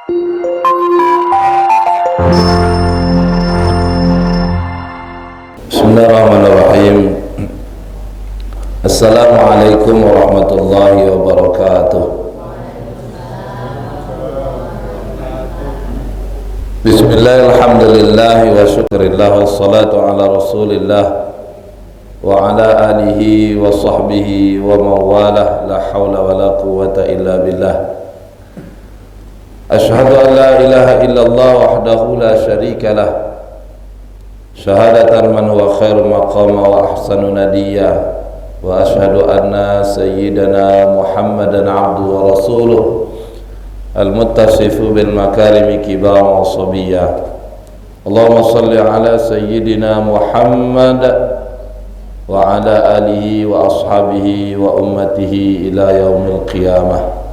Bismillahirrahmanirrahim. Assalamualaikum warahmatullahi wabarakatuh. Bismillahirrahmanirrahim wa syukurillah wassalatu ala rasulillah wa ala alihi wa sahbihi wa mawalah, la hawla wa la quwwata illa billah. Ashhadu an la ilaha illallah wahdahu la syarika lah, syahadatan man huwa khairu maqama wa ahsanu nadiya, wa ashhadu anna sayyidana Muhammadan abduhu wa rasuluh al-muttasifu bil makarimi kibar wa sabiyya. Allahumma salli ala sayyidina Muhammad wa ala alihi wa ashabihi wa ummatihi ila yaumil qiyamah.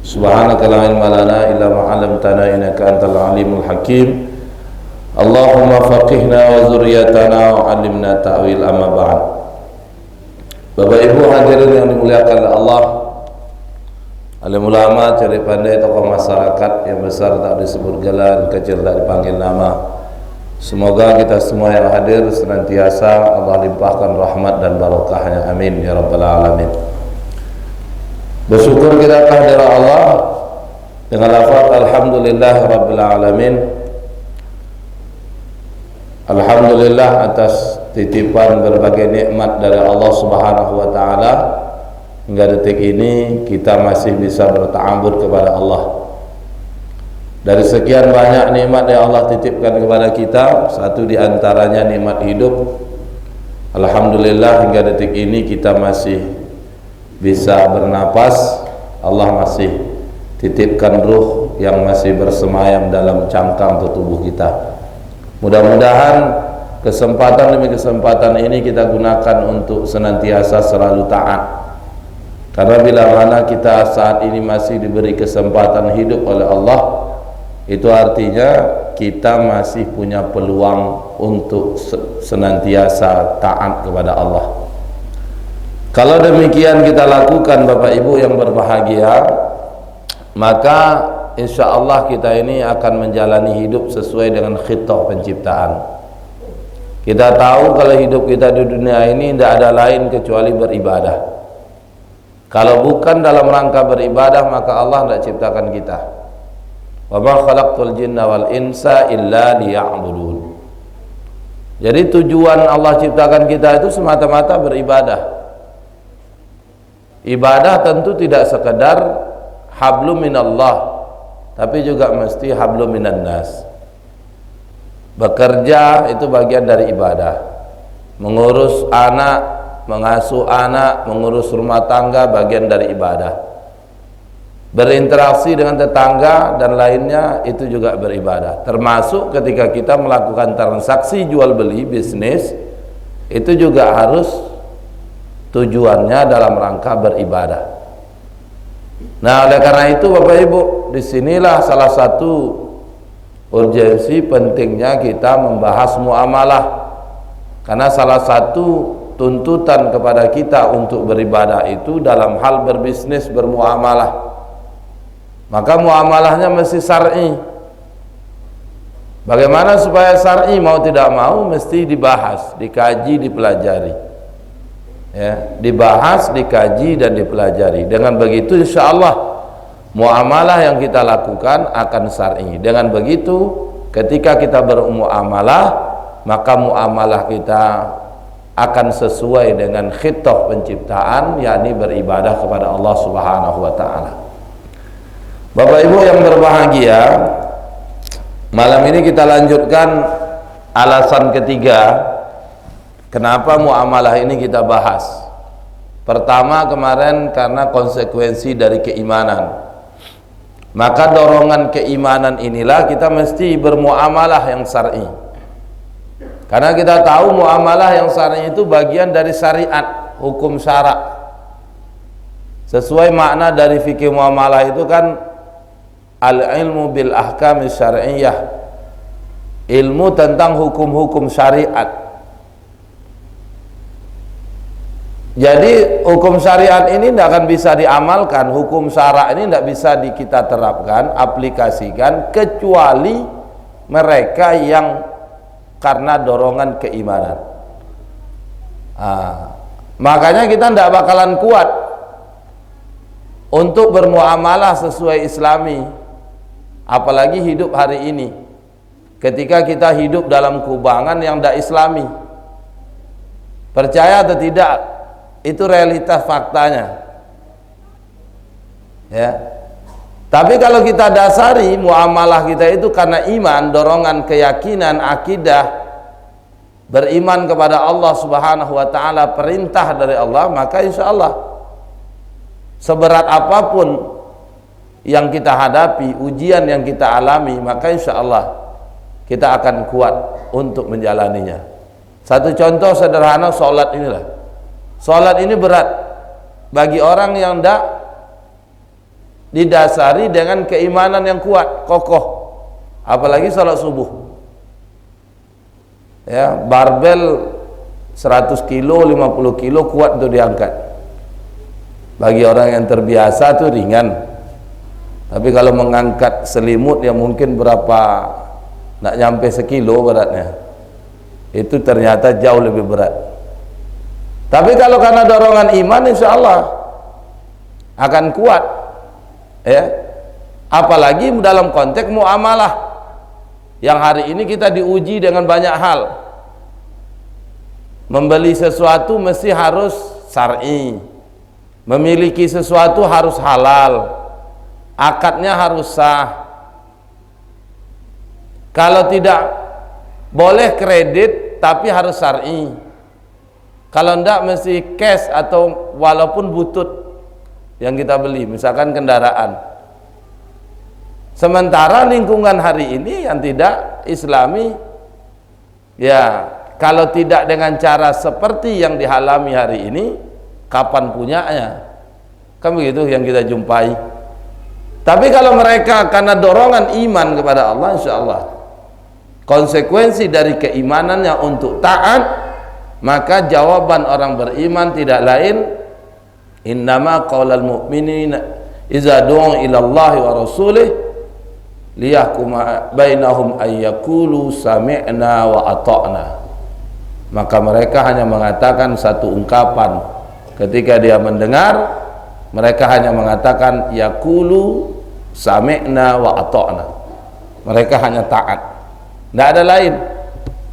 Subhanaka la ilma lana illa ma 'allamtana innaka antal alimul hakim. Allahumma faqihna wa zurriyatana wa 'allimna ta'wil amma ba'd. Bapak Ibu hadirin yang dimuliakan oleh Allah, alim ulama, cari pandai, tokoh masyarakat yang besar tak disebut gelar, kecil tak dipanggil nama. Semoga kita semua yang hadir senantiasa Allah limpahkan rahmat dan barokahnya, amin ya rabbal alamin. Bersyukur kita kehadirat Allah dengan lafaz alhamdulillah rabbil alamin. Alhamdulillah atas titipan berbagai nikmat dari Allah Subhanahu wa taala. Hingga detik ini kita masih bisa berta'abbud kepada Allah. Dari sekian banyak nikmat yang Allah titipkan kepada kita, satu di antaranya nikmat hidup. Alhamdulillah hingga detik ini kita masih bisa bernapas. Allah masih titipkan ruh yang masih bersemayam dalam cangkang atau tubuh kita. Mudah-mudahan kesempatan demi kesempatan ini kita gunakan untuk senantiasa selalu taat. Karena bila mana kita saat ini masih diberi kesempatan hidup oleh Allah, itu artinya kita masih punya peluang untuk senantiasa taat kepada Allah. Kalau demikian kita lakukan Bapak Ibu yang berbahagia, maka insya Allah kita ini akan menjalani hidup sesuai dengan khitah penciptaan. Kita tahu kalau hidup kita di dunia ini tidak ada lain kecuali beribadah. Kalau bukan dalam rangka beribadah, maka Allah tidak ciptakan kita. Wa ma khalaqtul jinna wal insa illa liya'budun. Jadi tujuan Allah ciptakan kita itu semata-mata beribadah. Ibadah tentu tidak sekedar hablum minallah, tapi juga mesti hablum minan nas. Bekerja itu bagian dari ibadah. Mengurus anak, mengasuh anak, mengurus rumah tangga bagian dari ibadah. Berinteraksi dengan tetangga dan lainnya itu juga beribadah. Termasuk ketika kita melakukan transaksi jual beli bisnis, itu juga harus tujuannya dalam rangka beribadah. Nah, oleh karena itu Bapak Ibu, disinilah salah satu urgensi pentingnya kita membahas muamalah. Karena salah satu tuntutan kepada kita untuk beribadah itu dalam hal berbisnis, bermuamalah. Maka muamalahnya mesti syar'i. Bagaimana supaya syar'i? Mau tidak mau mesti dibahas, dikaji, dipelajari. Ya, dibahas, dikaji dan dipelajari. Dengan begitu insya Allah muamalah yang kita lakukan akan syar'i. Dengan begitu ketika kita bermuamalah, maka muamalah kita akan sesuai dengan khitah penciptaan, yakni beribadah kepada Allah Subhanahu wa taala. Bapak Ibu yang berbahagia, malam ini kita lanjutkan alasan ketiga kenapa muamalah ini kita bahas. Pertama, kemarin karena konsekuensi dari keimanan. Maka dorongan keimanan inilah kita mesti bermuamalah yang syar'i. Karena kita tahu muamalah yang syar'i itu bagian dari syariat, hukum syarak. Sesuai makna dari fikih muamalah itu kan al-ilmu bil ahkam syar'iyyah, ilmu tentang hukum-hukum syariat. Jadi hukum syariat ini tidak akan bisa diamalkan, hukum syara ini tidak bisa kita terapkan, aplikasikan, kecuali mereka yang karena dorongan keimanan. Makanya kita tidak bakalan kuat untuk bermuamalah sesuai Islami, apalagi hidup hari ini, ketika kita hidup dalam kubangan yang tidak Islami. Percaya atau tidak, itu realitas faktanya, ya. Tapi kalau kita dasari muamalah kita itu karena iman, dorongan keyakinan, akidah, beriman kepada Allah Subhanahu wa taala, perintah dari Allah, maka insya Allah seberat apapun yang kita hadapi, ujian yang kita alami, maka insya Allah kita akan kuat untuk menjalaninya. Satu contoh sederhana, sholat inilah. Sholat ini berat bagi orang yang tidak didasari dengan keimanan yang kuat, kokoh, apalagi sholat subuh, ya, barbel 100 kilo, 50 kilo kuat untuk diangkat. Bagi orang yang terbiasa itu ringan, tapi kalau mengangkat selimut yang mungkin berapa, nak nyampe sekilo beratnya, itu ternyata jauh lebih berat. Tapi kalau karena dorongan iman, insya Allah akan kuat, ya. Apalagi dalam konteks muamalah yang hari ini kita diuji dengan banyak hal. Membeli sesuatu mesti harus syar'i, memiliki sesuatu harus halal, akadnya harus sah. Kalau tidak boleh kredit tapi harus syar'i. Kalau tidak mesti cash atau walaupun butut yang kita beli, misalkan kendaraan. Sementara lingkungan hari ini yang tidak Islami, ya, kalau tidak dengan cara seperti yang dialami hari ini, kapan punyanya? Kan begitu yang kita jumpai. Tapi kalau mereka karena dorongan iman kepada Allah, insya Allah konsekuensi dari keimanannya untuk taat, maka jawaban orang beriman tidak lain, innama qaulal mu'minina idza du'u ila Allah wa rasulih liyahkuma bainahum ayyaqulu sami'na wa ata'na. Maka mereka hanya mengatakan satu ungkapan ketika dia mendengar, mereka hanya mengatakan yaqulu sami'na wa ata'na. Mereka hanya taat, tidak ada lain.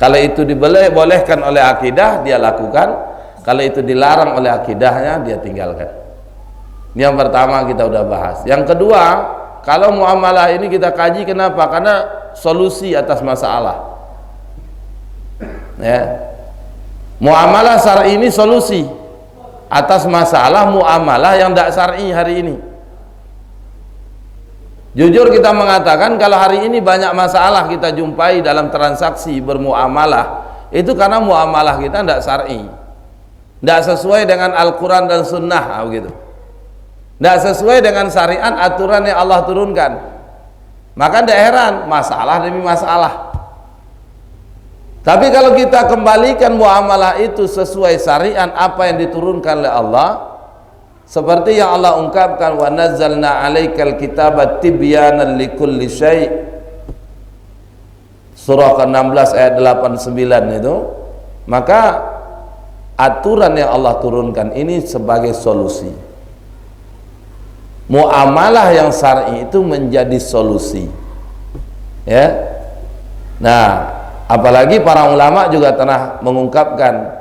Kalau itu dibolehkan oleh akidah, dia lakukan. Kalau itu dilarang oleh akidahnya, dia tinggalkan. Ini yang pertama kita udah bahas. Yang kedua, kalau muamalah ini kita kaji, kenapa? Karena solusi atas masalah, ya. Muamalah syar'i ini solusi atas masalah muamalah yang tidak syar'i hari ini. Jujur kita mengatakan kalau hari ini banyak masalah kita jumpai dalam transaksi bermuamalah, itu karena muamalah kita tidak syar'i, tidak sesuai dengan Al-Quran dan Sunnah, begitu. Tidak sesuai dengan syariat, aturan yang Allah turunkan. Maka tidak heran masalah demi masalah. Tapi kalau kita kembalikan muamalah itu sesuai syariat apa yang diturunkan oleh Allah, seperti yang Allah ungkapkan, wa nazzalna 'alaikal kitaba tibyanan likulli syai', surah ke-16 ayat 89 itu, maka aturan yang Allah turunkan ini sebagai solusi. Muamalah yang syar'i itu menjadi solusi, ya. Nah, apalagi para ulama juga telah mengungkapkan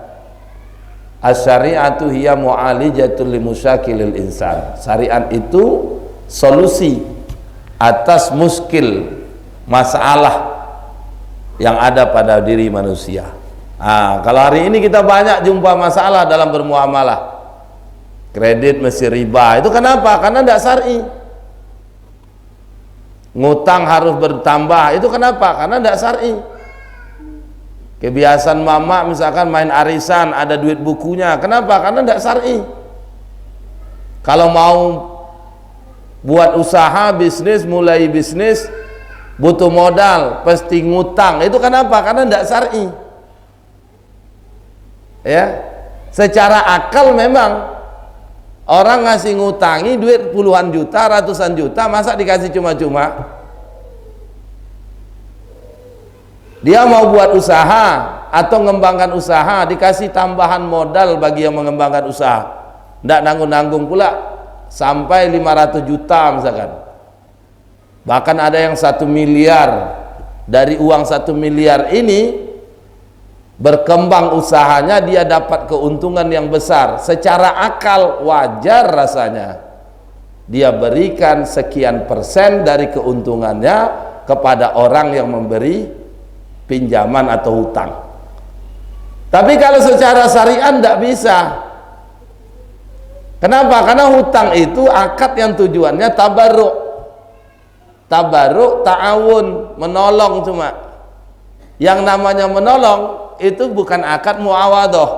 as-syari'atu hiya mu'alijatul limusyakilil insan. Syariat itu solusi atas muskil, masalah yang ada pada diri manusia. Kalau hari ini kita banyak jumpa masalah dalam bermuamalah, kredit mesti riba, itu kenapa? Karena tidak syar'i. Ngutang harus bertambah, itu kenapa? Karena tidak syar'i. Kebiasaan mama misalkan main arisan, ada duit bukunya, kenapa? Karena tidak syar'i. Kalau mau buat usaha, bisnis, mulai bisnis, butuh modal, pasti ngutang, itu kenapa? Karena tidak syar'i, ya. Secara akal memang orang ngasih ngutangi duit puluhan juta, ratusan juta, masa dikasih cuma-cuma? Dia mau buat usaha atau mengembangkan usaha, dikasih tambahan modal bagi yang mengembangkan usaha, tidak nanggung-nanggung pula sampai 500 juta misalkan. Bahkan ada yang 1 miliar. Dari uang 1 miliar ini berkembang usahanya, dia dapat keuntungan yang besar. Secara akal wajar rasanya dia berikan sekian persen dari keuntungannya kepada orang yang memberi pinjaman atau hutang. Tapi kalau secara syariat tidak bisa. Kenapa? Karena hutang itu akad yang tujuannya tabarruk. Tabarruk, ta'awun, menolong cuma. Yang namanya menolong itu bukan akad muawadhah.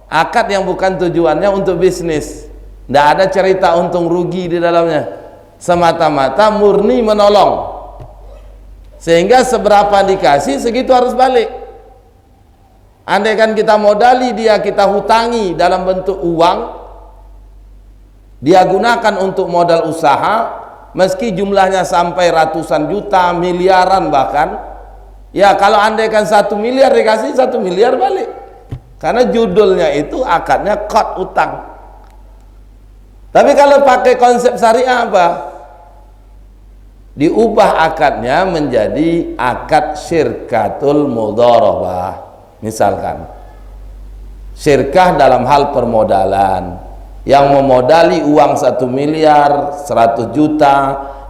Akad yang bukan tujuannya untuk bisnis. Tidak ada cerita untung rugi di dalamnya. Semata-mata murni menolong. Sehingga seberapa dikasih segitu harus balik. Andai kan kita modali dia, kita hutangi dalam bentuk uang, dia gunakan untuk modal usaha, meski jumlahnya sampai ratusan juta, miliaran bahkan, ya kalau andai kan 1 miliar dikasih 1 miliar balik, karena judulnya itu akadnya qad utang. Tapi kalau pakai konsep syariah apa? Diubah akadnya menjadi akad syirkatul mudharabah. Misalkan syirkah dalam hal permodalan, yang memodali uang 1 miliar 100 juta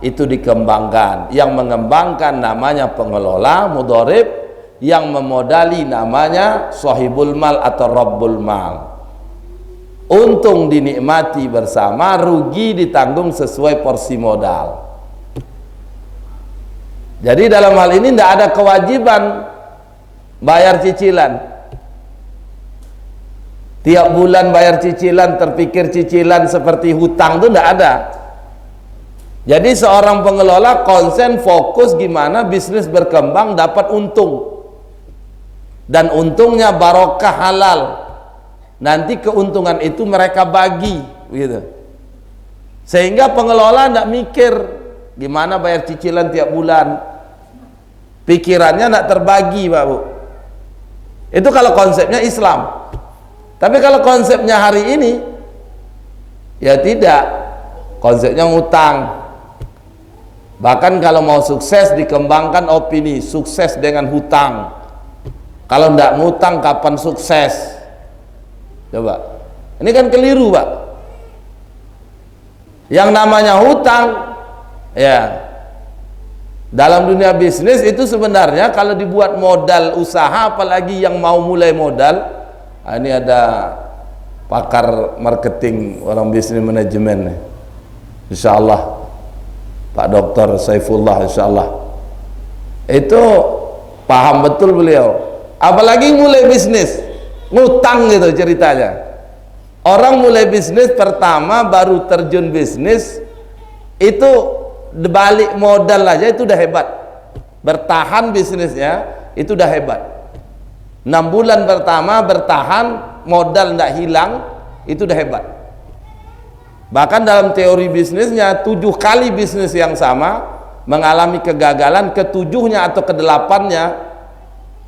itu dikembangkan, yang mengembangkan namanya pengelola mudharib, yang memodali namanya sahibul mal atau rabbul mal. Untung dinikmati bersama, rugi ditanggung sesuai porsi modal. Jadi dalam hal ini tidak ada kewajiban bayar cicilan. Tiap bulan bayar cicilan, terpikir cicilan seperti hutang itu tidak ada. Jadi seorang pengelola konsen fokus gimana bisnis berkembang dapat untung. Dan untungnya barokah halal. Nanti keuntungan itu mereka bagi gitu. Sehingga pengelola tidak mikir gimana bayar cicilan tiap bulan. Pikirannya tidak terbagi, Pak Bu. Itu kalau konsepnya Islam. Tapi kalau konsepnya hari ini, ya tidak. Konsepnya ngutang. Bahkan kalau mau sukses dikembangkan opini, sukses dengan hutang. Kalau tidak ngutang kapan sukses? Coba. Ini kan keliru, Pak. Yang namanya hutang, ya, dalam dunia bisnis itu sebenarnya kalau dibuat modal usaha, apalagi yang mau mulai modal, ini ada pakar marketing, orang bisnis manajemen, insyaallah Pak Dr. Saifullah, insyaallah itu paham betul beliau. Apalagi mulai bisnis ngutang gitu ceritanya. Orang mulai bisnis pertama baru terjun bisnis itu balik modal aja itu udah hebat. Bertahan bisnisnya itu udah hebat. 6 bulan pertama bertahan, modal tidak hilang, itu udah hebat. Bahkan dalam teori bisnisnya 7 kali bisnis yang sama mengalami kegagalan, ke-7-nya atau ke-8-nya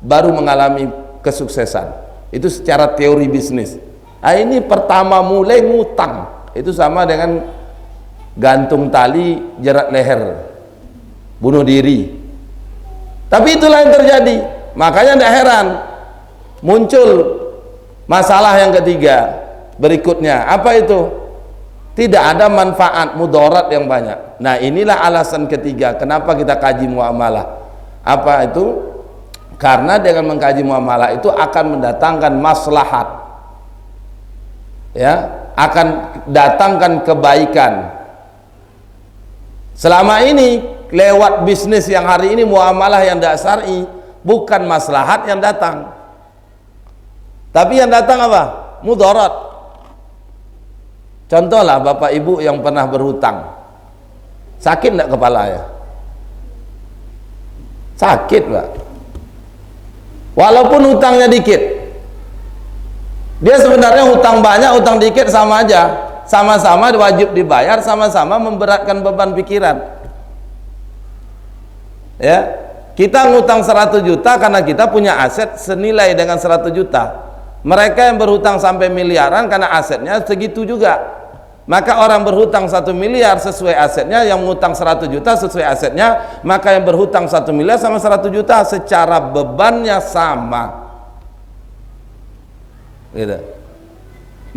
baru mengalami kesuksesan. Itu secara teori bisnis. Nah, ini pertama mulai ngutang, itu sama dengan gantung tali, jerat leher, bunuh diri. Tapi itulah yang terjadi. Makanya tidak heran muncul masalah yang ketiga berikutnya. Apa itu? Tidak ada manfaat, mudarat yang banyak. Nah, inilah alasan ketiga kenapa kita kaji muamalah. Apa itu? Karena dengan mengkaji muamalah itu akan mendatangkan maslahat, ya, akan datangkan kebaikan. Selama ini lewat bisnis yang hari ini muamalah yang tidak syar'i, bukan maslahat yang datang, tapi yang datang apa? Mudarat. Contohlah bapak ibu yang pernah berhutang, sakit tidak kepalanya? Sakit, Pak. Walaupun hutangnya dikit, Dia sebenarnya hutang banyak, hutang dikit sama aja, sama-sama wajib dibayar, sama-sama memberatkan beban pikiran. Ya, kita ngutang 100 juta karena kita punya aset senilai dengan 100 juta. Mereka yang berhutang sampai miliaran karena asetnya segitu juga. Maka orang berhutang 1 miliar sesuai asetnya, yang mengutang 100 juta sesuai asetnya. Maka yang berhutang 1 miliar sama 100 juta secara bebannya sama. Gitu.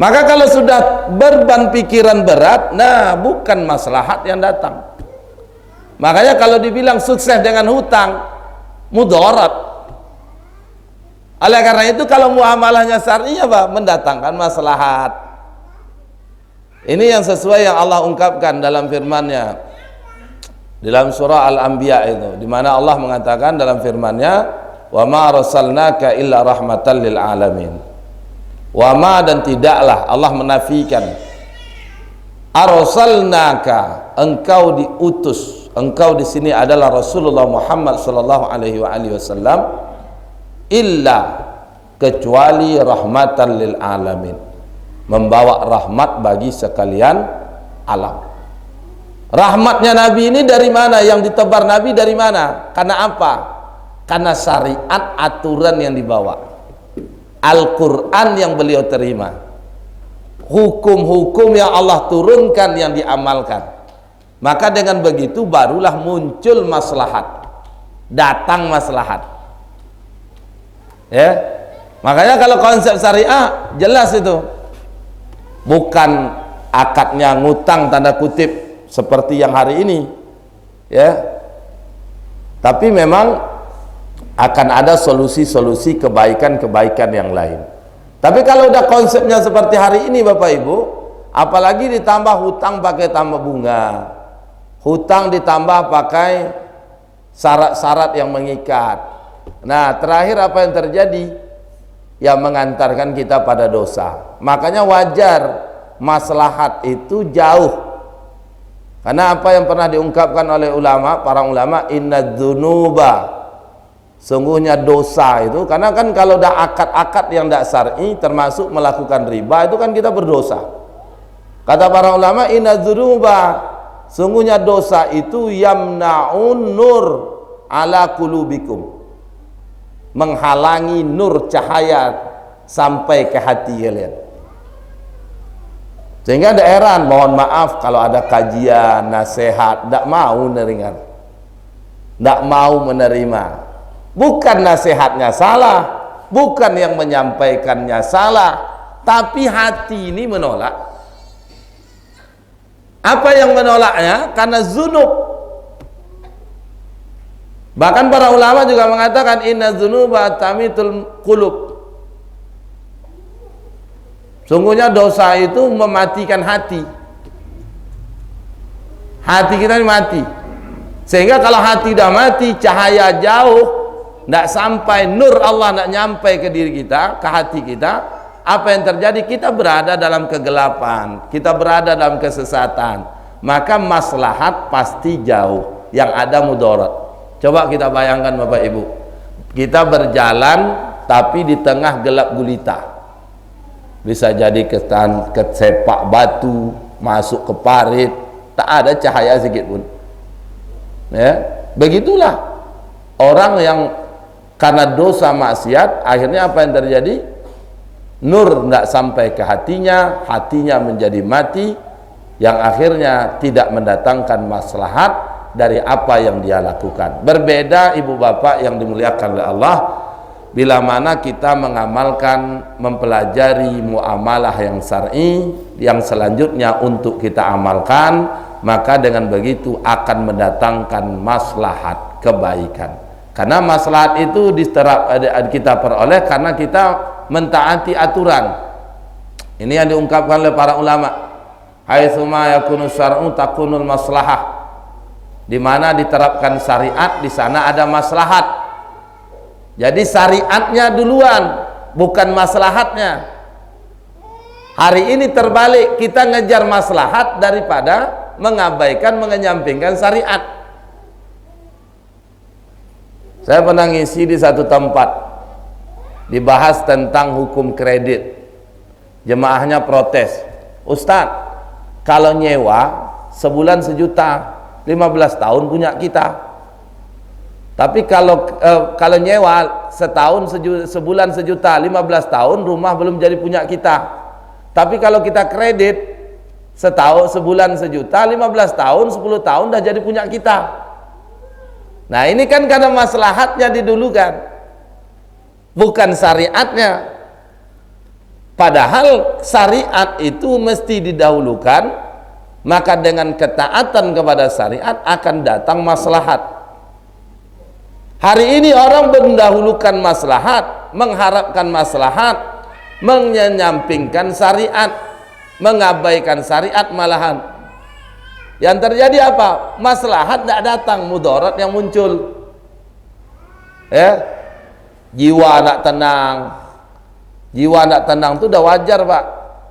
Maka kalau sudah beban pikiran berat, nah bukan maslahat yang datang. Makanya kalau dibilang sukses dengan hutang, mudarat. Oleh karena itu kalau muamalahnya syar'i apa? Mendatangkan maslahat. Ini yang sesuai yang Allah ungkapkan dalam firman-Nya dalam surah Al-Anbiya itu, di mana Allah mengatakan dalam firman-Nya, "Wa ma arsalnaka illa rahmatan lil alamin." Wama, dan tidaklah, Allah menafikan, arsalnaka, engkau diutus, engkau di sini adalah Rasulullah Muhammad sallallahu alaihi wasallam, illa, kecuali rahmatan lil alamin, membawa rahmat bagi sekalian alam. Rahmatnya Nabi ini dari mana? Yang ditebar Nabi dari mana? Karena apa? Karena syariat, aturan yang dibawa, Al-Quran yang beliau terima, hukum-hukum yang Allah turunkan yang diamalkan. Maka dengan begitu barulah muncul maslahat, datang maslahat. Ya, makanya kalau konsep syariah jelas itu, bukan akadnya ngutang tanda kutip seperti yang hari ini, ya, tapi memang akan ada solusi-solusi kebaikan-kebaikan yang lain. Tapi kalau udah konsepnya seperti hari ini Bapak Ibu, apalagi ditambah hutang pakai tambah bunga, hutang ditambah pakai syarat-syarat yang mengikat. Nah, terakhir apa yang terjadi? Yang mengantarkan kita pada dosa. Makanya wajar maslahat itu jauh. Karena apa yang pernah diungkapkan oleh ulama, para ulama, inna dzunuba, sungguhnya dosa itu, karena kan kalau udah akad-akad yang tidak syar'i termasuk melakukan riba, itu kan kita berdosa. Kata para ulama, inna dzunuba, sungguhnya dosa itu yamna'un nur ala qulubikum, menghalangi nur cahaya sampai ke hati kalian. Sehingga ada heran, mohon maaf kalau ada kajian, nasihat, tidak mau menerima, tidak mau menerima. Bukan nasihatnya salah, bukan yang menyampaikannya salah, tapi hati ini menolak. Apa yang menolaknya? Karena zunub. Bahkan para ulama juga mengatakan inna dzunuba tamitul qulub, sungguhnya dosa itu mematikan hati. Hati kita ini mati. Sehingga kalau hati sudah mati, cahaya jauh, tidak sampai, nur Allah tidak nyampai ke diri kita, ke hati kita, apa yang terjadi? Kita berada dalam kegelapan, kita berada dalam kesesatan. Maka maslahat pasti jauh, yang ada mudarat. Coba kita bayangkan Bapak Ibu, kita berjalan tapi di tengah gelap gulita, bisa jadi kesepak batu, masuk ke parit, tak ada cahaya sedikit pun. Ya, begitulah orang yang karena dosa maksiat, akhirnya apa yang terjadi? Nur tidak sampai ke hatinya, hatinya menjadi mati, yang akhirnya tidak mendatangkan maslahat dari apa yang dia lakukan. Berbeda ibu bapak yang dimuliakan oleh Allah, bila mana kita mengamalkan, mempelajari muamalah yang syar'i, yang selanjutnya untuk kita amalkan, maka dengan begitu akan mendatangkan maslahat, kebaikan. Karena maslahat itu kita peroleh karena kita mentaati aturan. Ini yang diungkapkan oleh para ulama. Haitsuma yakunu syar'u takunul maslahah. Di mana diterapkan syariat, di sana ada maslahat. Jadi syariatnya duluan, bukan maslahatnya. Hari ini terbalik, kita ngejar maslahat daripada mengabaikan, mengenyampingkan syariat. Saya pernah ngisi di satu tempat, dibahas tentang hukum kredit. Jemaahnya protes, Ustaz, kalau nyewa sebulan 1 juta, 15 tahun punya kita. Tapi kalau nyewa sebulan 1 juta, 15 tahun rumah belum jadi punya kita. Tapi kalau kita kredit sebulan 1 juta, 15 tahun, 10 tahun dah jadi punya kita. Nah, ini kan karena maslahatnya didulukan, bukan syariatnya. Padahal syariat itu mesti didahulukan, maka dengan ketaatan kepada syariat akan datang maslahat. Hari ini orang mendahulukan maslahat, mengharapkan maslahat, menyampingkan syariat, mengabaikan syariat malahan. Yang terjadi apa? Maslahat tidak datang, mudarat yang muncul. Ya, jiwa nak tenang. Jiwa nak tenang itu dah wajar, Pak.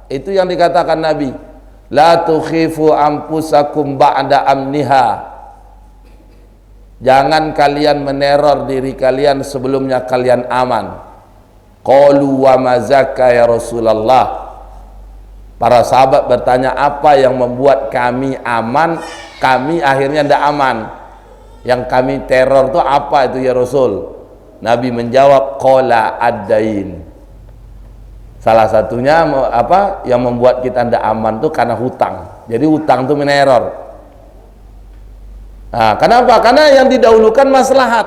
Itu yang dikatakan Nabi. La tukhifu anfusakum ba'da amniha. Jangan kalian meneror diri kalian sebelumnya kalian aman. Qalu wa ma zakka ya Rasulullah. Para sahabat bertanya, apa yang membuat kami aman, kami akhirnya tidak aman? Yang kami teror itu apa itu ya Rasul? Nabi menjawab, qala ad-dain. Salah satunya apa yang membuat kita tidak aman itu karena hutang. Jadi hutang itu meneror. Nah, kenapa? Karena yang didahulukan maslahat,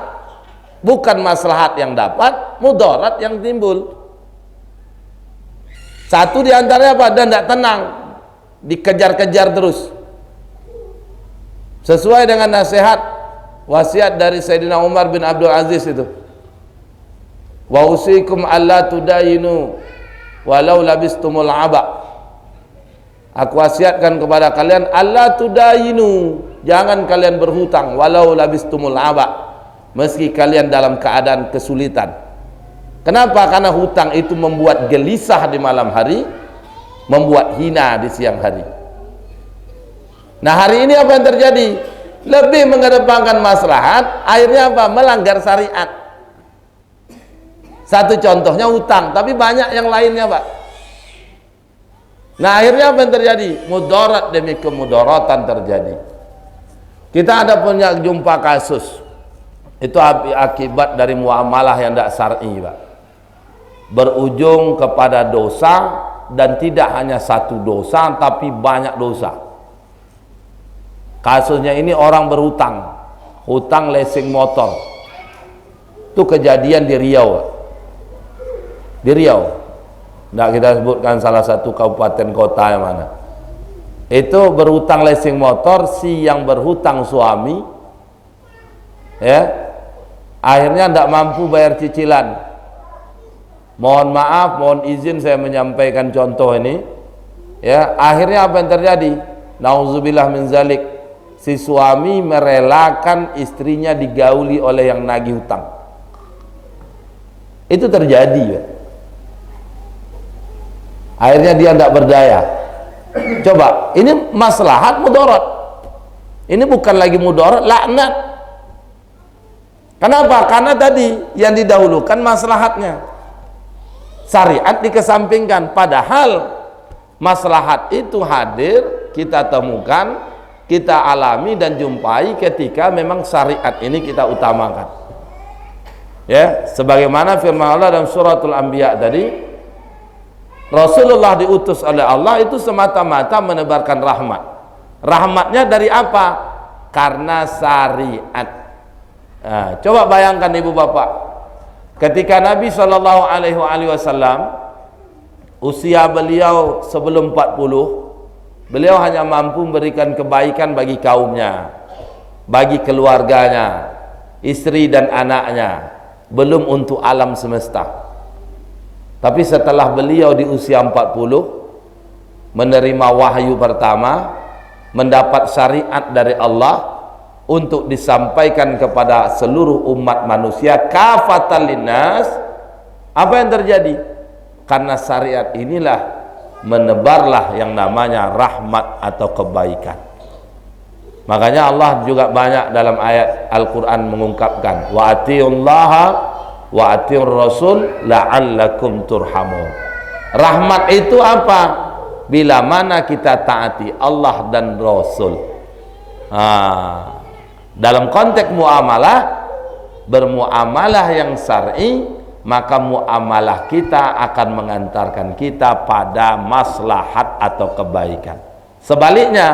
bukan maslahat yang dapat, mudarat yang timbul. Satu di antaranya apa? Dan tidak tenang, dikejar-kejar terus. Sesuai dengan nasihat wasiat dari Sayyidina Umar bin Abdul Aziz itu. Wa usikum alla tudayinu walau labistumul aba. Aku wasiatkan kepada kalian, alla tudayinu, jangan kalian berhutang walau labistumul aba, meski kalian dalam keadaan kesulitan. Kenapa? Karena hutang itu membuat gelisah di malam hari, membuat hina di siang hari. Nah, hari ini apa yang terjadi? Lebih mengedepankan maslahat, akhirnya apa? Melanggar syariat. Satu contohnya hutang, tapi banyak yang lainnya, Pak. Nah, akhirnya apa yang terjadi? Mudarat demi kemudaratan terjadi. Kita ada punya jumpa kasus. Itu akibat dari muamalah yang tidak syar'i, Pak. Berujung kepada dosa, dan tidak hanya satu dosa, tapi banyak dosa. Kasusnya ini orang berhutang, hutang leasing motor. Itu kejadian di Riau, Pak. Di Riau, tidak kita sebutkan salah satu kabupaten kota yang mana. Itu berhutang leasing motor, si yang berhutang suami, ya, akhirnya tidak mampu bayar cicilan. Mohon maaf, mohon izin saya menyampaikan contoh ini. Ya, akhirnya apa yang terjadi? Nauzubillah min zalik. Si suami merelakan istrinya digauli oleh yang nagih hutang. Itu terjadi, ya. Akhirnya dia tidak berdaya. Coba, ini maslahat mudarat. Ini bukan lagi mudarat, laknat. Kenapa? Karena tadi yang didahulukan maslahatnya. Syariat dikesampingkan, padahal maslahat itu hadir, kita temukan, kita alami dan jumpai ketika memang syariat ini kita utamakan. Ya, sebagaimana firman Allah dalam suratul Anbiya tadi, Rasulullah diutus oleh Allah itu semata-mata menebarkan rahmat. Rahmatnya dari apa? Karena syariat. Nah, coba bayangkan ibu bapak, ketika Nabi SAW usia beliau sebelum 40, beliau hanya mampu memberikan kebaikan bagi kaumnya, bagi keluarganya, istri dan anaknya, belum untuk alam semesta. Tapi setelah beliau di usia 40 menerima wahyu pertama, mendapat syariat dari Allah untuk disampaikan kepada seluruh umat manusia, kafatan linnas. Apa yang terjadi? Karena syariat inilah menebarlah yang namanya rahmat atau kebaikan. Makanya Allah juga banyak dalam ayat Al-Quran mengungkapkan, wa atiullaha wa atiur rasul la'allakum turhamun. Rahmat itu apa? Bila mana kita taati Allah dan Rasul. Dalam konteks muamalah, bermuamalah yang syar'i, maka muamalah kita akan mengantarkan kita pada maslahat atau kebaikan. Sebaliknya,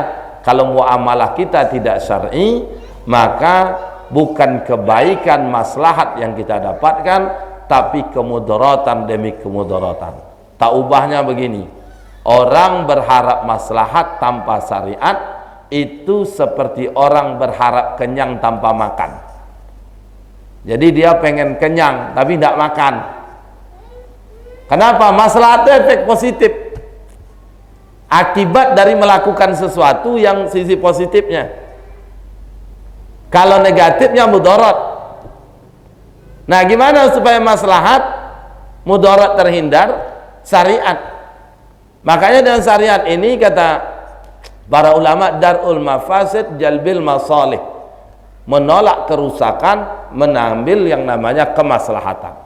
kalau muamalah kita tidak syar'i, maka bukan kebaikan maslahat yang kita dapatkan, tapi kemudaratan demi kemudaratan. Tak ubahnya begini, orang berharap maslahat tanpa syariat itu seperti orang berharap kenyang tanpa makan. Jadi dia pengen kenyang tapi tidak makan. Kenapa? Maslahat itu efek positif, akibat dari melakukan sesuatu yang sisi positifnya. Kalau negatifnya mudarat. Nah, gimana supaya maslahat mudarat terhindar? Syariat. Makanya dalam syariat ini kata para ulama, darul mafasid jalbil masalih, menolak kerusakan, mengambil yang namanya kemaslahatan.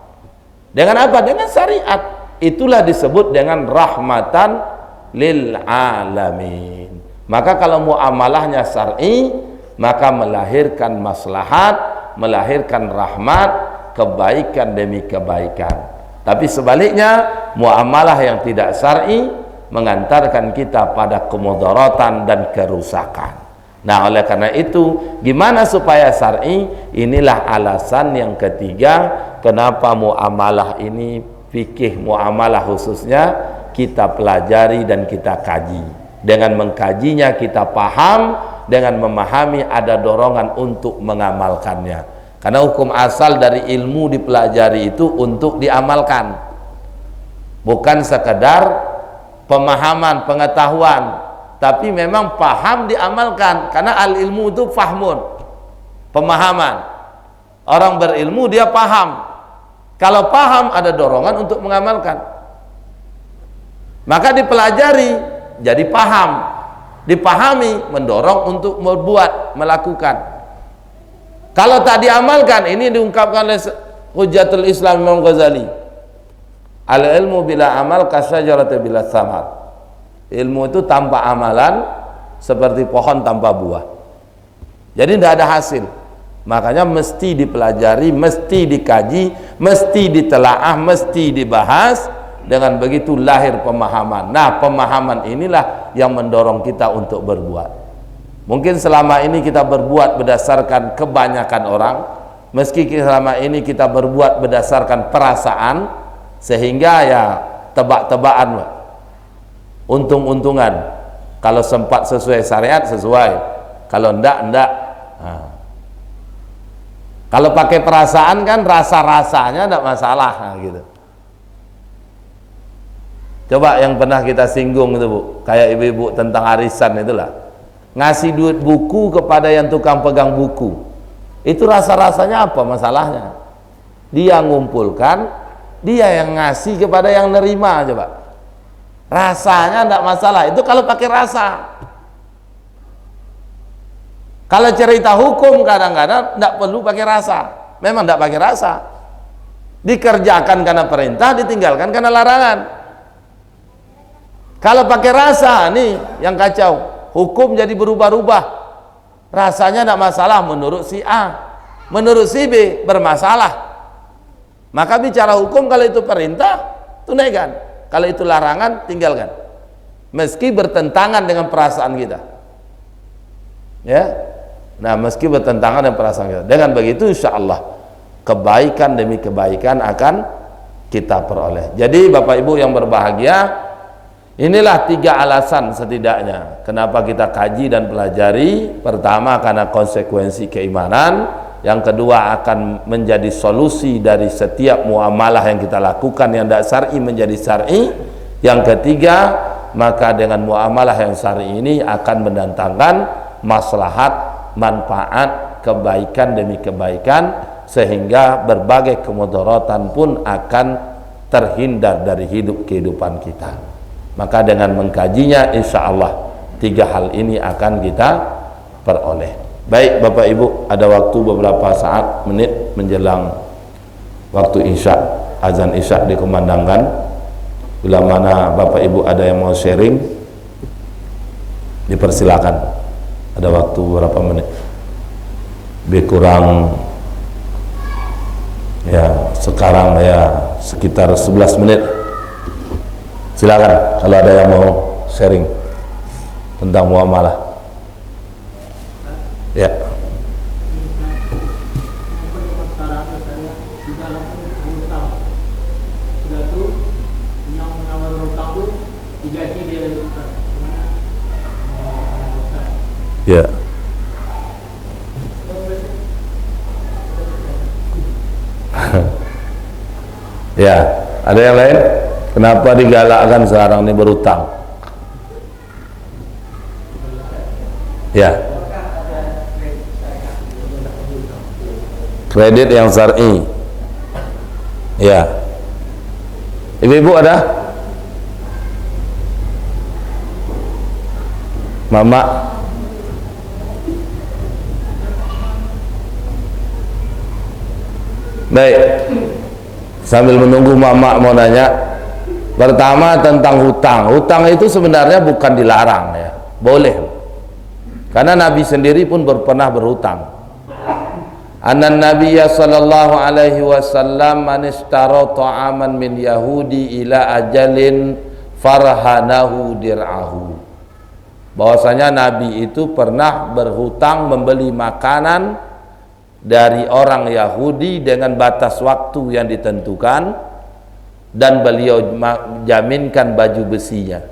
Dengan apa? Dengan syariat. Itulah disebut dengan rahmatan lil alamin. Maka kalau muamalahnya syar'i, maka melahirkan maslahat, melahirkan rahmat, kebaikan demi kebaikan. Tapi sebaliknya, muamalah yang tidak syar'i mengantarkan kita pada kemudaratan dan kerusakan. Nah, oleh karena itu, gimana supaya syar'i? Inilah alasan yang ketiga kenapa muamalah ini, fikih muamalah khususnya, kita pelajari dan kita kaji. Dengan mengkajinya kita paham, dengan memahami ada dorongan untuk mengamalkannya. Karena hukum asal dari ilmu dipelajari itu untuk diamalkan, bukan sekedar pemahaman, pengetahuan, tapi memang paham diamalkan. Karena al ilmu itu fahmun, pemahaman. Orang berilmu dia paham. Kalau paham ada dorongan untuk mengamalkan, maka dipelajari jadi paham, dipahami mendorong untuk membuat, melakukan. Kalau tak diamalkan, ini diungkapkan oleh Hujjatul Islam Imam Ghazali, al ilmu bila amal kasyajarati bila samar. Ilmu itu tanpa amalan seperti pohon tanpa buah. Jadi tidak ada hasil. Makanya mesti dipelajari, mesti dikaji, mesti ditelaah, mesti dibahas. Dengan begitu lahir pemahaman. Nah, pemahaman inilah yang mendorong kita untuk berbuat. Mungkin selama ini kita berbuat berdasarkan kebanyakan orang, meski selama ini kita berbuat berdasarkan perasaan, sehingga ya tebak-tebakan, untung-untungan. Kalau sempat sesuai syariat, sesuai. Kalau enggak. Kalau pakai perasaan kan rasa-rasanya enggak masalah, gitu. Coba yang pernah kita singgung itu, Bu, kayak ibu-ibu tentang arisan itulah. Ngasih duit buku kepada yang tukang pegang buku, itu rasa-rasanya apa masalahnya? Dia ngumpulkan, dia yang ngasih kepada yang nerima. Coba rasanya tidak masalah, itu kalau pakai rasa. Kalau cerita hukum kadang-kadang tidak perlu pakai rasa, memang tidak pakai rasa, dikerjakan karena perintah, ditinggalkan karena larangan. Kalau pakai rasa, nih yang kacau. Hukum jadi berubah-ubah, rasanya tidak masalah menurut si A, menurut si B bermasalah. Maka bicara hukum, kalau itu perintah tunaikan, kalau itu larangan tinggalkan, meski bertentangan dengan perasaan kita, ya. Nah, meski bertentangan dengan perasaan kita, dengan begitu insya Allah kebaikan demi kebaikan akan kita peroleh. Jadi Bapak Ibu yang berbahagia, inilah 3 alasan setidaknya kenapa kita kaji dan pelajari. Pertama, karena konsekuensi keimanan. Yang kedua, akan menjadi solusi dari setiap muamalah yang kita lakukan yang tidak syar'i menjadi syar'i. Yang ketiga, maka dengan muamalah yang syar'i ini akan mendatangkan maslahat, manfaat, kebaikan demi kebaikan, sehingga berbagai kemudaratan pun akan terhindar dari kehidupan kita. Maka dengan mengkajinya, insya Allah 3 hal ini akan kita peroleh. Baik Bapak Ibu, ada waktu beberapa saat, menit menjelang waktu isya, azan isya dikumandangkan. Bila mana Bapak Ibu ada yang mau sharing, dipersilakan. Ada waktu berapa menit? Lebih kurang ya sekarang ya sekitar 11 menit. Silakan kalau ada yang mau sharing tentang muamalah. Ya. Ya. Ya, ada yang lain? Kenapa digalakkan sekarang ini berutang? Ya. Kredit yang syar'i. Ya. Ibu-ibu ada? Mama? Baik, sambil menunggu mama mau nanya. Pertama tentang hutang. Hutang itu sebenarnya bukan dilarang ya, boleh. Karena Nabi sendiri pun pernah berhutang. Anan Nabiyya sallallahu alaihi wasallam man ishtara ta'aman min Yahudi ila ajalin farhanahu dir'ahu. Bahwasanya Nabi itu pernah berhutang membeli makanan dari orang Yahudi dengan batas waktu yang ditentukan, dan beliau jaminkan baju besinya.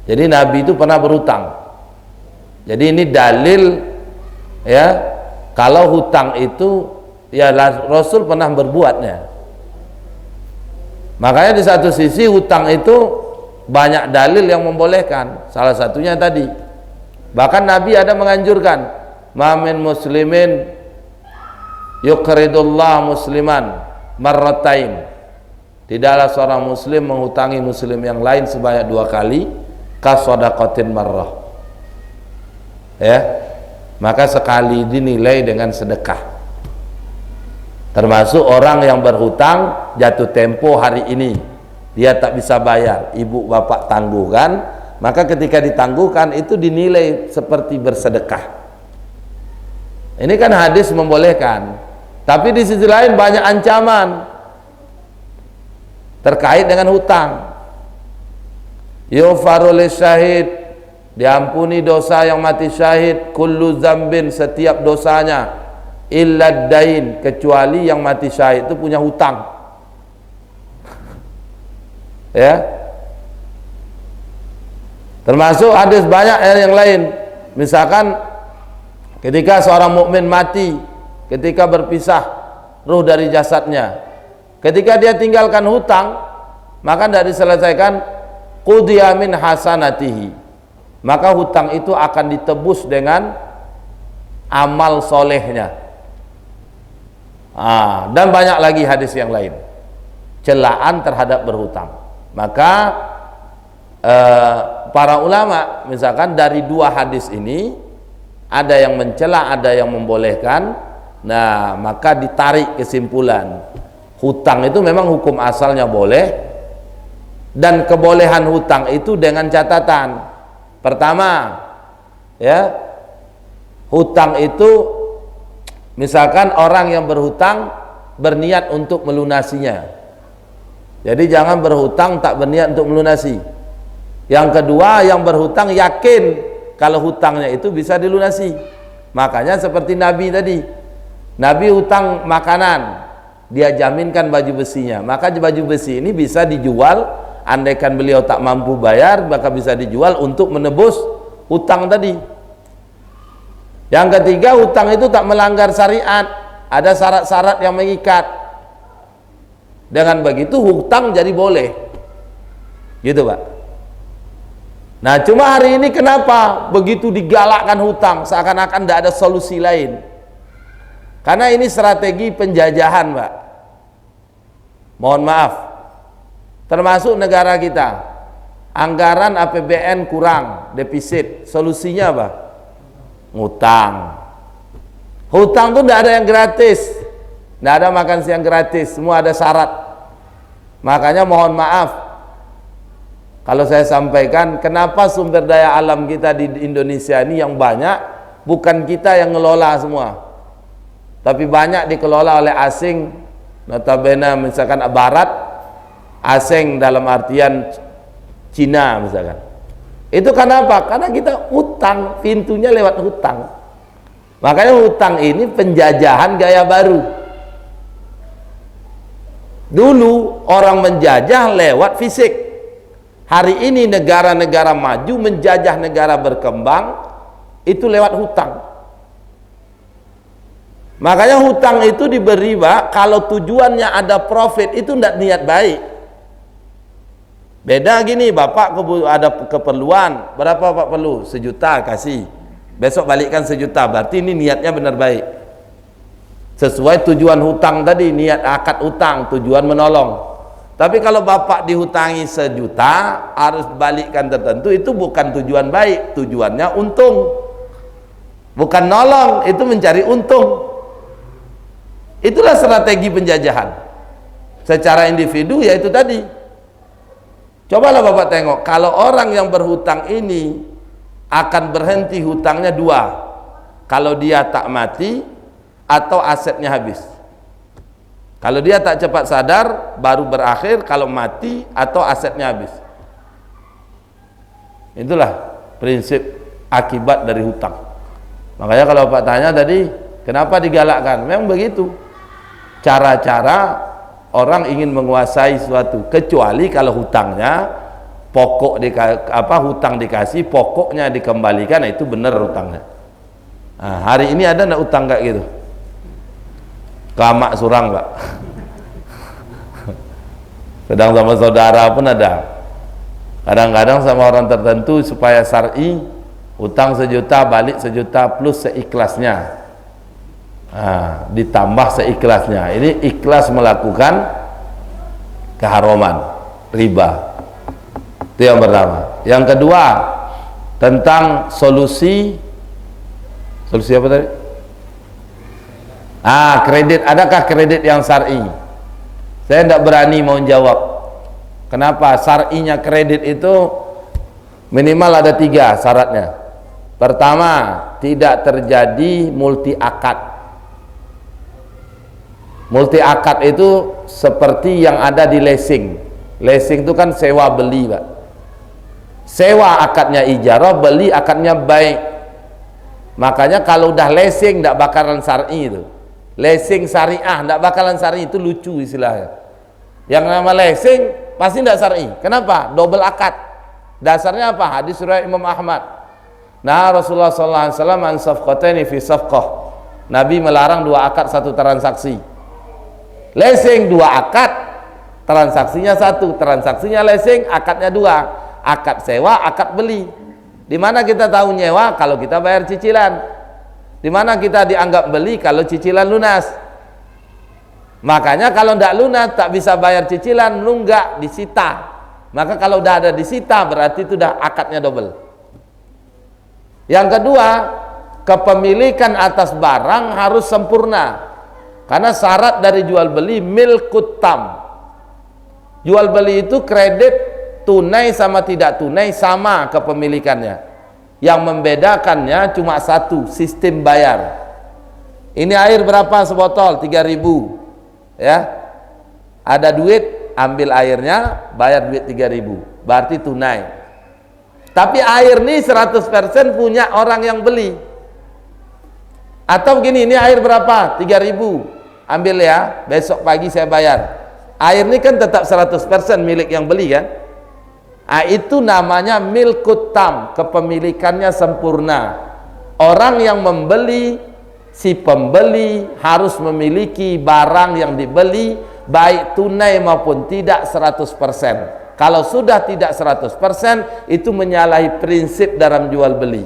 Jadi Nabi itu pernah berhutang. Jadi ini dalil ya, kalau hutang itu ya Rasul pernah berbuatnya. Makanya di satu sisi hutang itu banyak dalil yang membolehkan. Salah satunya tadi, bahkan Nabi ada menganjurkan, ma min muslimin yuqridullah musliman marratain. Tidaklah seorang muslim menghutangi muslim yang lain sebanyak 2 kali, kasodaqatin marrah. Ya, maka sekali dinilai dengan sedekah. Termasuk orang yang berhutang jatuh tempo hari ini, dia tak bisa bayar, ibu bapak tangguhkan, maka ketika ditangguhkan itu dinilai seperti bersedekah. Ini kan hadis membolehkan, tapi di sisi lain banyak ancaman terkait dengan hutang. Yughfaru lisyahid, diampuni dosa yang mati syahid, kullu zambin, setiap dosanya, illa dain, kecuali yang mati syahid itu punya hutang. Ya. Termasuk hadis banyak yang lain. Misalkan ketika seorang mukmin mati, ketika berpisah ruh dari jasadnya, ketika dia tinggalkan hutang, maka tidak diselesaikan, qudiya min hasanatihi, maka hutang itu akan ditebus dengan amal solehnya. Dan banyak lagi hadis yang lain celaan terhadap berhutang. Maka para ulama misalkan dari 2 hadis ini, ada yang mencela, ada yang membolehkan. Nah, maka ditarik kesimpulan, hutang itu memang hukum asalnya boleh, dan kebolehan hutang itu dengan catatan. Pertama, ya, hutang itu misalkan orang yang berhutang berniat untuk melunasinya. Jadi jangan berhutang tak berniat untuk melunasi. Yang kedua, yang berhutang yakin kalau hutangnya itu bisa dilunasi. Makanya seperti Nabi tadi, Nabi hutang makanan, dia jaminkan baju besinya, maka baju besi ini bisa dijual. Andaikan beliau tak mampu bayar, maka bisa dijual untuk menebus hutang tadi. Yang ketiga, hutang itu tak melanggar syariat, ada syarat-syarat yang mengikat. Dengan begitu hutang jadi boleh, gitu Pak. Nah, cuma hari ini kenapa begitu digalakkan hutang, seakan-akan tidak ada solusi lain? Karena ini strategi penjajahan, Pak. Mohon maaf, termasuk negara kita, anggaran APBN kurang, defisit. Solusinya apa? Ngutang. Hutang itu tidak ada yang gratis, tidak ada makan siang gratis, semua ada syarat. Makanya mohon maaf, Kalau saya sampaikan, kenapa sumber daya alam kita di Indonesia ini yang banyak, bukan kita yang ngelola semua, tapi banyak dikelola oleh asing, notabene misalkan barat, asing dalam artian Cina misalkan. Itu kenapa? Karena kita hutang, pintunya lewat hutang. Makanya hutang ini penjajahan gaya baru. Dulu orang menjajah lewat fisik. Hari ini negara-negara maju menjajah negara berkembang itu lewat hutang. Makanya hutang itu diberi, Pak, kalau tujuannya ada profit itu tidak niat baik. Beda gini, Bapak ada keperluan, berapa Bapak perlu? 1 juta kasih. Besok balikkan 1 juta, berarti ini niatnya benar baik. Sesuai tujuan hutang tadi, niat akad hutang, tujuan menolong. Tapi kalau Bapak dihutangi 1 juta, harus balikkan tertentu, itu bukan tujuan baik, tujuannya untung. Bukan nolong, itu mencari untung. Itulah strategi penjajahan. Secara individu ya itu tadi. Cobalah Bapak tengok, kalau orang yang berhutang ini akan berhenti hutangnya 2. Kalau dia tak mati atau asetnya habis. Kalau dia tak cepat sadar baru berakhir, kalau mati atau asetnya habis. Itulah prinsip akibat dari hutang. Makanya kalau Bapak tanya tadi, kenapa digalakkan? Memang begitu. Cara-cara orang ingin menguasai sesuatu, kecuali kalau hutangnya pokok hutang dikasih, pokoknya dikembalikan, nah itu benar hutangnya. Nah, hari ini ada enggak hutang kayak gitu? Kamak surang, Pak. Sedang sama saudara pun ada. Kadang-kadang sama orang tertentu supaya syar'i, hutang 1 juta balik 1 juta plus seikhlasnya. Nah, ditambah seikhlasnya. Ini ikhlas melakukan keharaman, riba. Itu yang pertama. Yang kedua, tentang solusi apa tadi? Kredit. Adakah kredit yang syar'i? Saya tidak berani mau jawab. Kenapa? Syar'inya kredit itu minimal ada 3 syaratnya. Pertama, tidak terjadi multi akad. Multi akad itu seperti yang ada di leasing. Leasing itu kan sewa beli, Pak. Sewa akadnya ijarah, beli akadnya baik. Makanya kalau udah leasing tidak bakalan syar'i itu. Leasing syariah tidak bakalan syar'i, itu lucu istilahnya. Yang nama leasing pasti tidak syar'i. Kenapa? Double akad. Dasarnya apa? Hadis riwayat Imam Ahmad. Nah, Rasulullah sallallahu alaihi wasallam an safqataini fi safqah. Nabi melarang 2 akad 1 transaksi. Leasing 2 akad, transaksinya 1. Transaksinya leasing, akadnya 2. Akad sewa, akad beli. Di mana kita tahu nyewa? Kalau kita bayar cicilan. Di mana kita dianggap beli? Kalau cicilan lunas. Makanya kalau tidak lunas, tak bisa bayar cicilan, nunggak, disita. Maka kalau udah ada disita, berarti itu udah akadnya double. Yang kedua, kepemilikan atas barang harus sempurna. Karena syarat dari jual beli milkut tam. Jual beli itu kredit tunai sama tidak tunai sama kepemilikannya. Yang membedakannya cuma 1, sistem bayar. Ini air berapa sebotol? 3.000. Ya. Ada duit, ambil airnya, bayar duit 3.000. Berarti tunai. Tapi air ini 100% punya orang yang beli. Atau begini, ini air berapa? 3.000. Ambil ya, besok pagi saya bayar. Air ini kan tetap 100% milik yang beli kan? Itu namanya milkut tam, kepemilikannya sempurna. Orang yang membeli, si pembeli harus memiliki barang yang dibeli, baik tunai maupun tidak 100%. Kalau sudah tidak 100%, itu menyalahi prinsip dalam jual beli.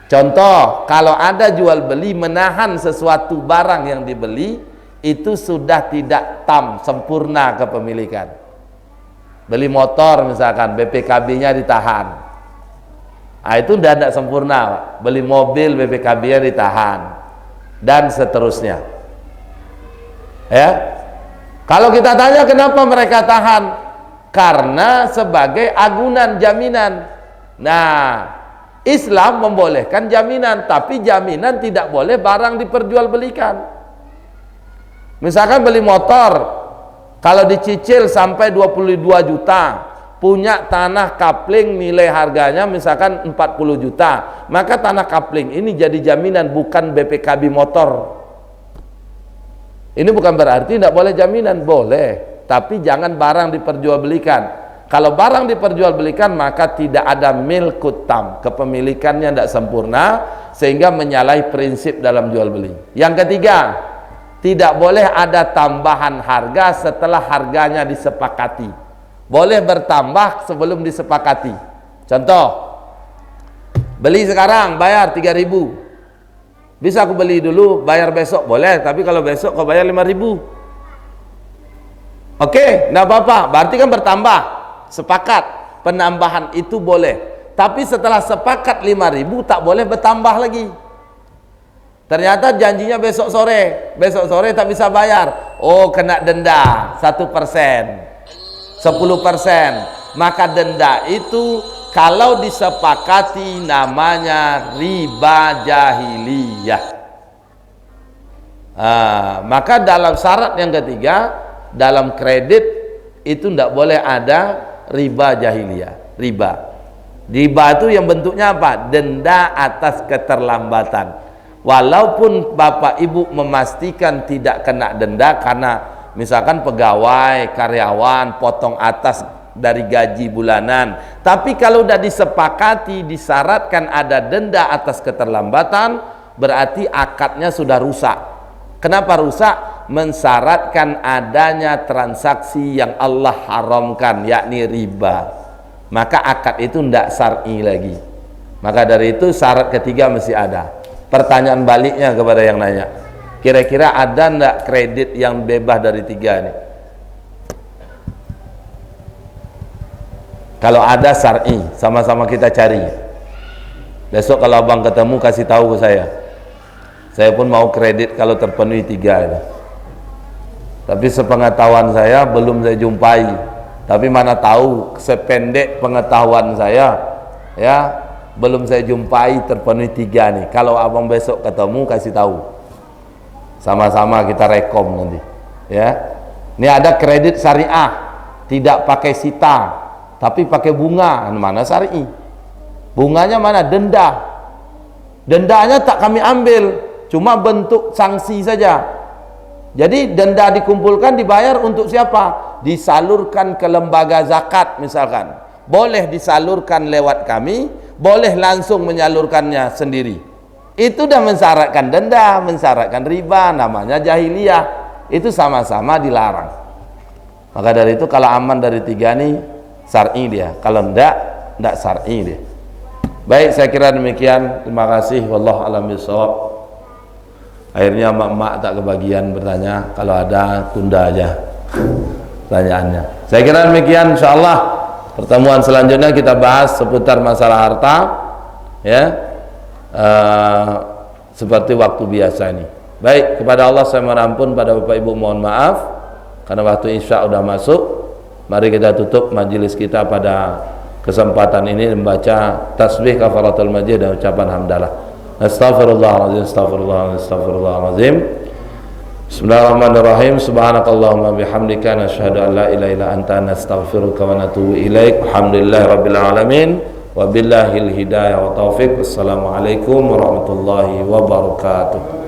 Contoh, kalau ada jual beli menahan sesuatu barang yang dibeli, itu sudah tidak tam, sempurna kepemilikan. Beli motor misalkan, BPKB-nya ditahan. Itu sudah tidak sempurna, Pak. Beli mobil, BPKB-nya ditahan. Dan seterusnya. Ya. Kalau kita tanya kenapa mereka tahan? karena sebagai agunan jaminan. Nah, Islam membolehkan jaminan, tapi jaminan tidak boleh barang diperjualbelikan. Misalkan beli motor, kalau dicicil sampai 22 juta, punya tanah kapling nilai harganya misalkan 40 juta, maka tanah kapling ini jadi jaminan, bukan BPKB motor. Ini bukan berarti tidak boleh jaminan, boleh, tapi jangan barang diperjualbelikan. Kalau barang diperjualbelikan maka tidak ada milkut tam, kepemilikannya tidak sempurna sehingga menyalahi prinsip dalam jual beli. Yang ketiga, tidak boleh ada tambahan harga setelah harganya disepakati. Boleh bertambah sebelum disepakati. Contoh, beli sekarang bayar 3.000. Bisa aku beli dulu, bayar besok? Boleh, tapi kalau besok kau bayar 5.000. Oke, enggak apa-apa, berarti kan bertambah. Sepakat, penambahan itu boleh. Tapi setelah sepakat 5.000 tak boleh bertambah lagi. Ternyata janjinya besok sore tak bisa bayar. Oh, kena denda 1%, 10%. Maka denda itu kalau disepakati namanya riba jahiliyah. Maka dalam syarat yang ketiga, dalam kredit itu tidak boleh ada riba jahiliyah. Riba itu yang bentuknya apa? Denda atas keterlambatan. Walaupun bapak ibu memastikan tidak kena denda karena misalkan pegawai, karyawan potong atas dari gaji bulanan, tapi kalau sudah disepakati, disyaratkan ada denda atas keterlambatan, berarti akadnya sudah rusak. Kenapa rusak? Mensyaratkan adanya transaksi yang Allah haramkan, yakni riba. Maka akad itu tidak syar'i lagi. Maka dari itu syarat ketiga mesti ada. Pertanyaan baliknya kepada yang nanya, kira-kira ada tidak kredit yang bebas dari tiga ini? Kalau ada syar'i, sama-sama kita cari. Besok kalau abang ketemu kasih tahu ke saya. Saya pun mau kredit kalau terpenuhi tiga ini. Tapi sepengetahuan saya belum saya jumpai. Tapi mana tahu sependek pengetahuan saya, ya belum saya jumpai terpenuhi tiga nih. Kalau abang besok ketemu kasih tahu. Sama-sama kita rekom nanti. Ya, ini ada kredit syariah, tidak pakai sita, tapi pakai bunga. Mana syar'i? Bunganya mana? Denda. Dendanya tak kami ambil, cuma bentuk sanksi saja. Jadi denda dikumpulkan, dibayar untuk siapa? Disalurkan ke lembaga zakat misalkan. Boleh disalurkan lewat kami, boleh langsung menyalurkannya sendiri. Itu dah mensyaratkan denda, mensyaratkan riba, namanya jahiliyah. Itu sama-sama dilarang. Maka dari itu kalau aman dari tiga ini syar'i dia, kalau enggak syar'i dia. Baik, saya kira demikian. Terima kasih. Wallahu a'lam bishawab. Akhirnya mak-mak tak kebagian bertanya, kalau ada tunda aja pertanyaannya. Saya kira demikian, insyaallah pertemuan selanjutnya kita bahas seputar masalah harta, ya, seperti waktu biasa ini. Baik, kepada Allah saya mohon ampun, pada Bapak Ibu mohon maaf karena waktu Isya sudah masuk. Mari kita tutup majelis kita pada kesempatan ini membaca tasbih kafaratul majlis dan ucapan hamdalah. Astaghfirullahaladzim, astaghfirullahaladzim, astaghfirullahaladzim. Bismillahirrahmanirrahim. Subhanakallahumma bihamdika nashhadu an la ilaha illa anta nastaghfiruka wa natubu ilaik. Alhamdulillahi rabbil alamin. Wa billahil hidayah wa taufiq. Wassalamualaikum warahmatullahi wabarakatuh.